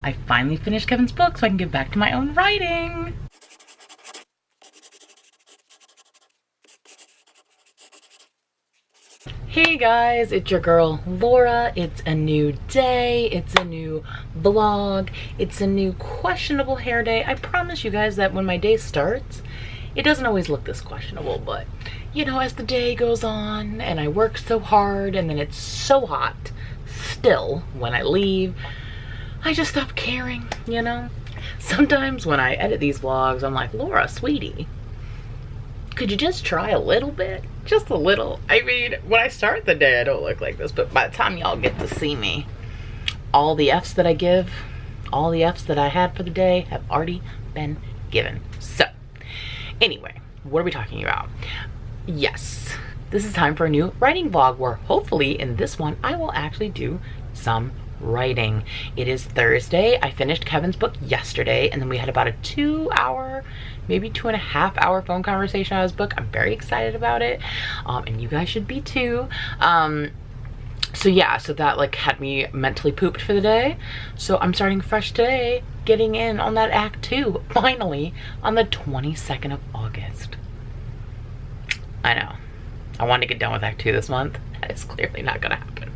I finally finished Kevin's book so I can get back to my own writing. Hey guys, it's your girl Laura. It's a new day, it's a new vlog, it's a new questionable hair day. I promise you guys that when my day starts, it doesn't always look this questionable, but you know, as the day goes on and I work so hard and then it's so hot still when I leave, I just stop caring, you know? Sometimes when I edit these vlogs, I'm like, Laura, sweetie, could you just try a little bit? Just a little. I mean, when I start the day, I don't look like this, but by the time y'all get to see me, all the F's that I give, all the F's that I had for the day have already been given. So, anyway, what are we talking about? Yes, this is time for a new writing vlog where hopefully in this one, I will actually do some writing. It is Thursday. I finished Kevin's book yesterday, and then we had about a 2-hour, maybe 2.5-hour phone conversation on his book. I'm very excited about it, and you guys should be too. So yeah, so that like had me mentally pooped for the day. So I'm starting fresh today, getting in on that act 2 finally on the 22nd of August. I know, I wanted to get done with act 2 this month. That is clearly not gonna happen.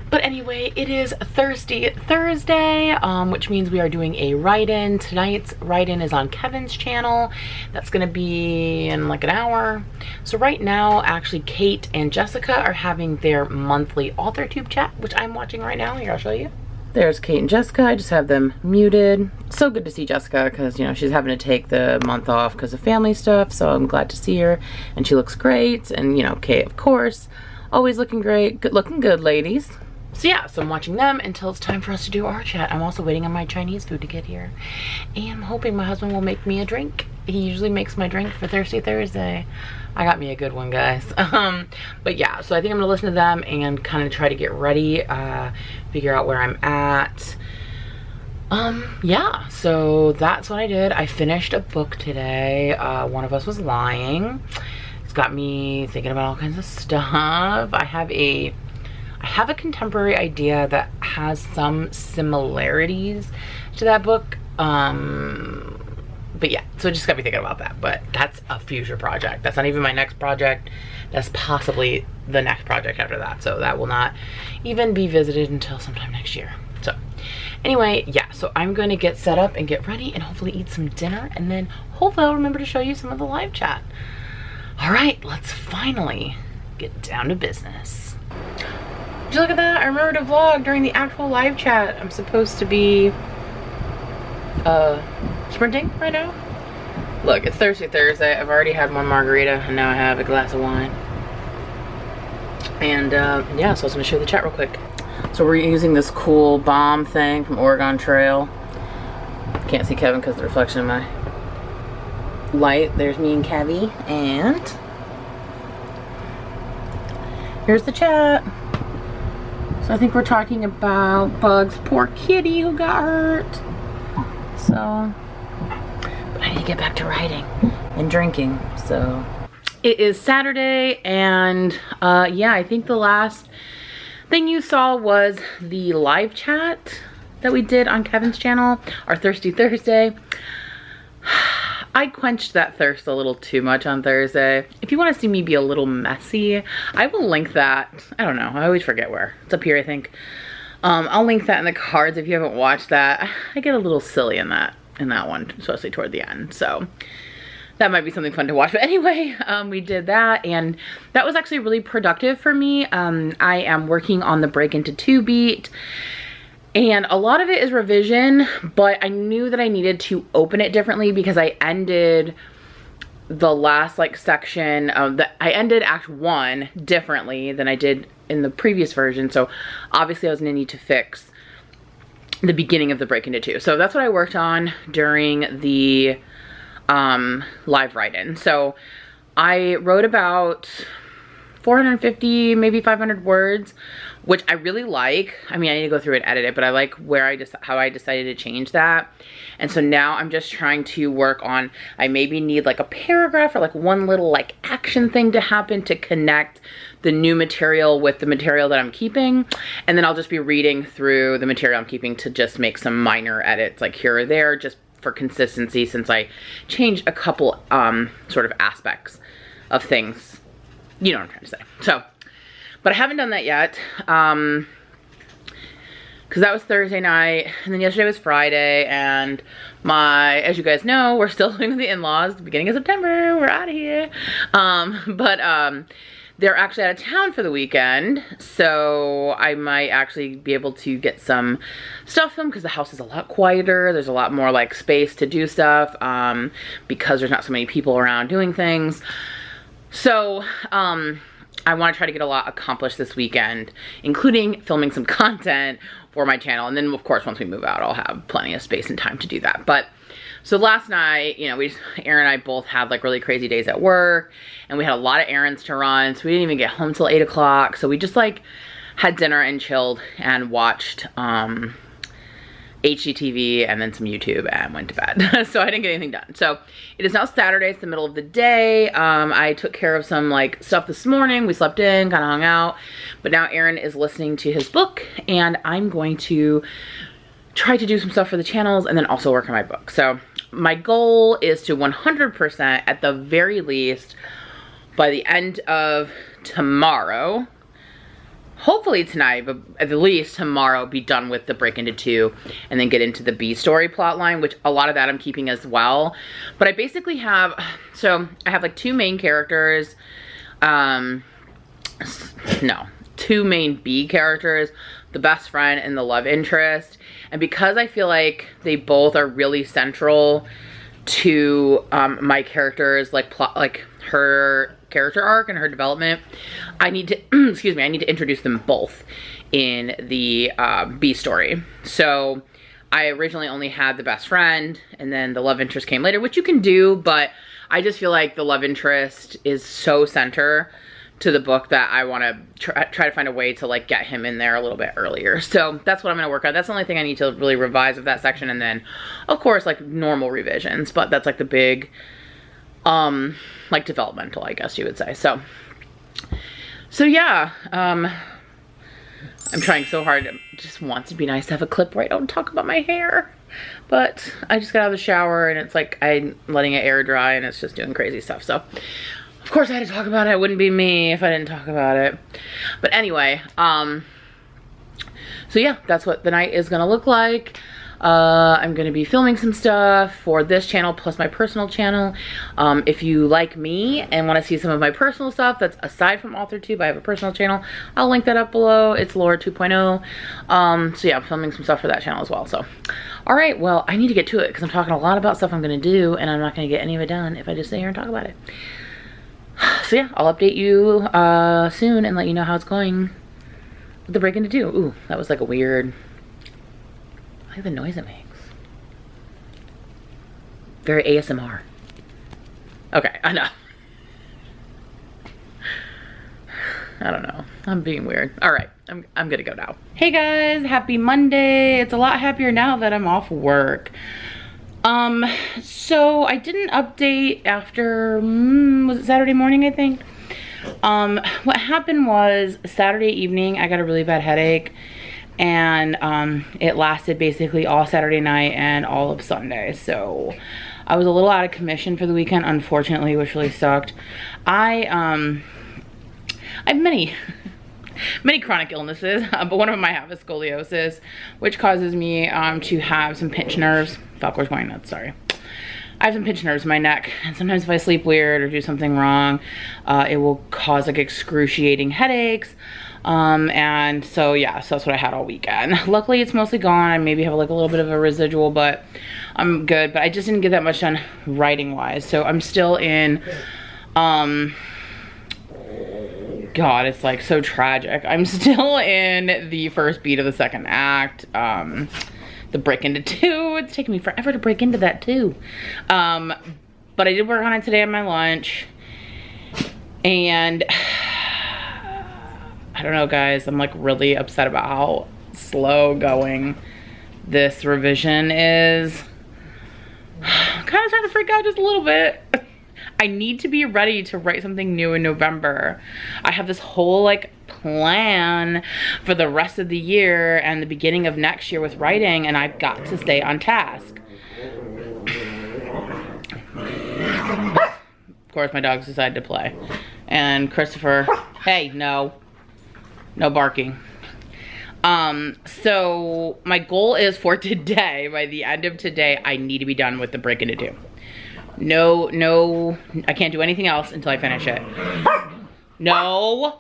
But anyway, it is Thursday, which means we are doing a write-in. Tonight's write-in is on Kevin's channel. That's gonna be in like an hour. So right now, actually, Kate and Jessica are having their monthly AuthorTube chat, which I'm watching right now. Here, I'll show you. There's Kate and Jessica. I just have them muted. So good to see Jessica because, you know, she's having to take the month off because of family stuff. So I'm glad to see her. And she looks great. And, you know, Kate, of course, always looking great. Good looking good, ladies. So yeah, so I'm watching them until it's time for us to do our chat. I'm also waiting on my Chinese food to get here. And I'm hoping my husband will make me a drink. He usually makes my drink for Thirsty Thursday. I got me a good one, guys. But yeah, so I think I'm gonna listen to them and kind of try to get ready, figure out where I'm at. Yeah, so that's what I did. I finished a book today. One of Us Was Lying. It's got me thinking about all kinds of stuff. I have a contemporary idea that has some similarities to that book. But yeah, so it just got me thinking about that. But that's a future project. That's not even my next project. That's possibly the next project after that. So that will not even be visited until sometime next year. So anyway, yeah, so I'm gonna get set up and get ready and hopefully eat some dinner. And then hopefully I'll remember to show you some of the live chat. All right, let's finally get down to business. Did you look at that? I remember to vlog during the actual live chat. I'm supposed to be sprinting right now. Look, it's Thirsty Thursday. I've already had one margarita and now I have a glass of wine. And yeah, so I was gonna show you the chat real quick. So we're using this cool BoM thing from Oregon Trail. Can't see Kevin because of the reflection of my light. There's me and Kevy, and here's the chat. So I think we're talking about Bug's poor kitty who got hurt. So, but I need to get back to writing and drinking. So it is Saturday, and yeah, I think the last thing you saw was the live chat that we did on Kevin's channel, our Thirsty Thursday. I quenched that thirst a little too much on Thursday. If you want to see me be a little messy, I will link that. I don't know, I always forget where. It's up here, I think. I'll link that in the cards if you haven't watched that. I get a little silly in that one, especially toward the end. So that might be something fun to watch. But anyway, we did that, and that was actually really productive for me. I am working on the Break Into 2 beat. And a lot of it is revision, but I knew that I needed to open it differently because I ended the last like section of I ended act 1 differently than I did in the previous version. So obviously I was gonna need to fix the beginning of the Break Into 2. So that's what I worked on during the live write-in. So I wrote about 450, maybe 500 words, which I really like. I mean, I need to go through and edit it, but I like where how I decided to change that. And so now I'm just trying to work on, I maybe need like a paragraph or like one little like action thing to happen to connect the new material with the material that I'm keeping. And then I'll just be reading through the material I'm keeping to just make some minor edits like here or there, just for consistency, since I changed a couple sort of aspects of things. You know what I'm trying to say. So, but I haven't done that yet. Because that was Thursday night, and then yesterday was Friday, and as you guys know, we're still living with the in-laws, the beginning of September, we're out of here. They're actually out of town for the weekend, so I might actually be able to get some stuff filmed because the house is a lot quieter. There's a lot more like space to do stuff because there's not so many people around doing things. So I want to try to get a lot accomplished this weekend, including filming some content for my channel. And then of course, once we move out, I'll have plenty of space and time to do that. But so last night, you know, Aaron and I both had like really crazy days at work, and we had a lot of errands to run. So we didn't even get home till 8 o'clock. So we just like had dinner and chilled and watched HGTV and then some YouTube and went to bed. So I didn't get anything done. So it is now Saturday, it's the middle of the day. I took care of some like stuff this morning. We slept in, kind of hung out, but now Aaron is listening to his book, and I'm going to try to do some stuff for the channels and then also work on my book. So my goal is to 100% at the very least by the end of tomorrow, hopefully tonight, but at the least tomorrow, be done with the break into 2 and then get into the B story plot line, which a lot of that I'm keeping as well. But I basically have, so I have like 2 main characters, no, 2 main B characters, the best friend and the love interest. And because I feel like they both are really central to my characters, like plot, like her character arc and her development, I need to, excuse me, I need to introduce them both in the B story. So I originally only had the best friend, and then the love interest came later, which you can do, but I just feel like the love interest is so center to the book that I want to try to find a way to like get him in there a little bit earlier. So that's what I'm going to work on. That's the only thing I need to really revise of that section, and then of course like normal revisions, but that's like the big like developmental, I guess you would say. So yeah, I'm trying so hard. It just wants to be nice to have a clip where I don't talk about my hair, but I just got out of the shower and it's like I'm letting it air dry and it's just doing crazy stuff. So of course I had to talk about it. It wouldn't be me if I didn't talk about it. But anyway, so yeah, that's what the night is gonna look like. I'm gonna be filming some stuff for this channel plus my personal channel. If you like me and want to see some of my personal stuff that's aside from AuthorTube, I have a personal channel. I'll link that up below. It's LauraTwoPointO. So yeah, I'm filming some stuff for that channel as well. So, all right, well, I need to get to it because I'm talking a lot about stuff I'm gonna do, and I'm not gonna get any of it done if I just sit here and talk about it. So yeah, I'll update you soon and let you know how it's going with the break into 2. Ooh, that was like a weird, I like the noise it makes. Very ASMR. Okay, I know. I don't know. I'm being weird. All right, I'm gonna go now. Hey guys, happy Monday. It's a lot happier now that I'm off work. So I didn't update after, was it Saturday morning, I think? What happened was Saturday evening, I got a really bad headache, and it lasted basically all Saturday night and all of Sunday. So I was a little out of commission for the weekend, unfortunately, which really sucked. I have many chronic illnesses, but one of them I have is scoliosis, which causes me to have some pinched nerves. Falconer's going nuts, sorry. I have some pinched nerves in my neck, and sometimes if I sleep weird or do something wrong, it will cause like excruciating headaches. And so yeah, so that's what I had all weekend. Luckily it's mostly gone. I maybe have like a little bit of a residual, but I'm good. But I just didn't get that much done writing wise. So I'm still in, God, it's like so tragic. I'm still in the first beat of the second act. The break into 2, it's taking me forever to break into that too. But I did work on it today on my lunch, and I don't know, guys. I'm like really upset about how slow going this revision is. I'm kind of starting to freak out just a little bit. I need to be ready to write something new in November. I have this whole like plan for the rest of the year and the beginning of next year with writing, and I've got to stay on task. Of course, my dogs decided to play. And Christopher, hey, no barking. So my goal is for today, by the end of today, I need to be done with the Break Into Two. No, I can't do anything else until I finish it. No.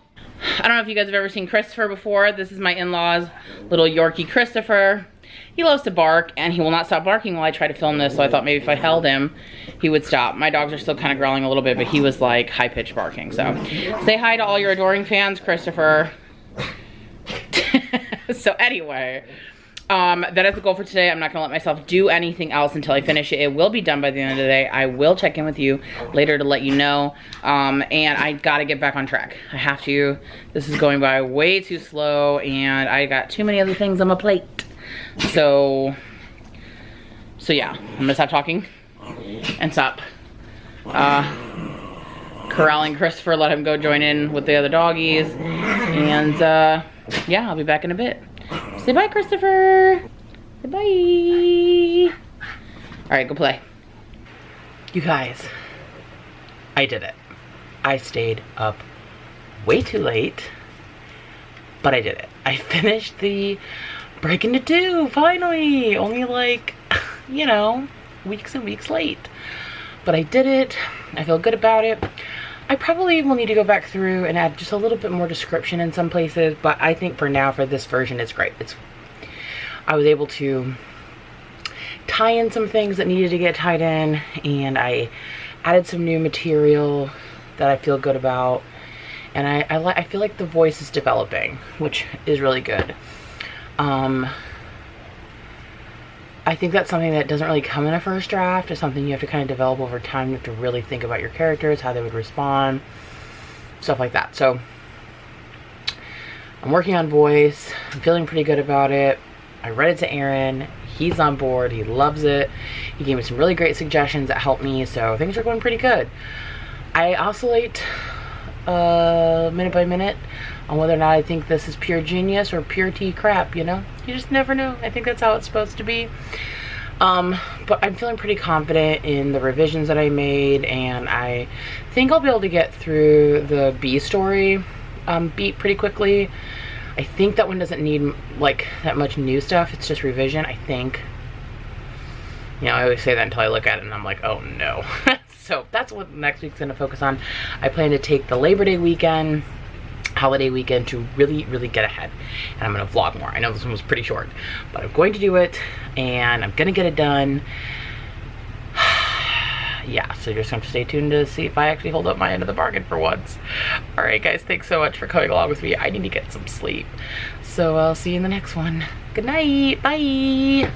I don't know if you guys have ever seen Christopher before. This is my in-laws' little Yorkie Christopher. He loves to bark, and he will not stop barking while I try to film this, so I thought maybe if I held him, he would stop. My dogs are still kind of growling a little bit, but he was like high-pitched barking. So say hi to all your adoring fans, Christopher. So anyway, that is the goal for today. I'm not gonna let myself do anything else until I finish it. It will be done by the end of the day. I will check in with you later to let you know. And I gotta get back on track. I have to. This is going by way too slow, and I got too many other things on my plate. So yeah, I'm gonna stop talking and stop corralling Christopher, let him go join in with the other doggies, and yeah, I'll be back in a bit. Say bye, Christopher. Say bye. All right, go play. You guys, I did it. I stayed up way too late, but I did it. I finished the Break Into Two, finally. Only like, you know, weeks and weeks late. But I did it. I feel good about it. I probably will need to go back through and add just a little bit more description in some places, but I think for now, for this version, it's great. I was able to tie in some things that needed to get tied in, and I added some new material that I feel good about, and I feel like the voice is developing, which is really good. I think that's something that doesn't really come in a first draft. It's something you have to kind of develop over time. You have to really think about your characters, how they would respond, stuff like that. So I'm working on voice. I'm feeling pretty good about it. I read it to Aaron. He's on board. He loves it. He gave me some really great suggestions that helped me. So things are going pretty good. I oscillate minute by minute on whether or not I think this is pure genius or pure tea crap, you know? You just never know. I think that's how it's supposed to be. But I'm feeling pretty confident in the revisions that I made, and I think I'll be able to get through the B story beat pretty quickly. I think that one doesn't need like that much new stuff. It's just revision, I think. You know, I always say that until I look at it and I'm like, oh no. So that's what next week's gonna focus on. I plan to take the Labor Day weekend, holiday weekend, to really get ahead, and I'm gonna vlog more. I know this one was pretty short, but I'm going to do it, and I'm gonna get it done. Yeah, so you're just gonna have to stay tuned to see if I actually hold up my end of the bargain for once. All right, guys, thanks so much for coming along with me. I need to get some sleep, so I'll see you in the next one. Good night. Bye.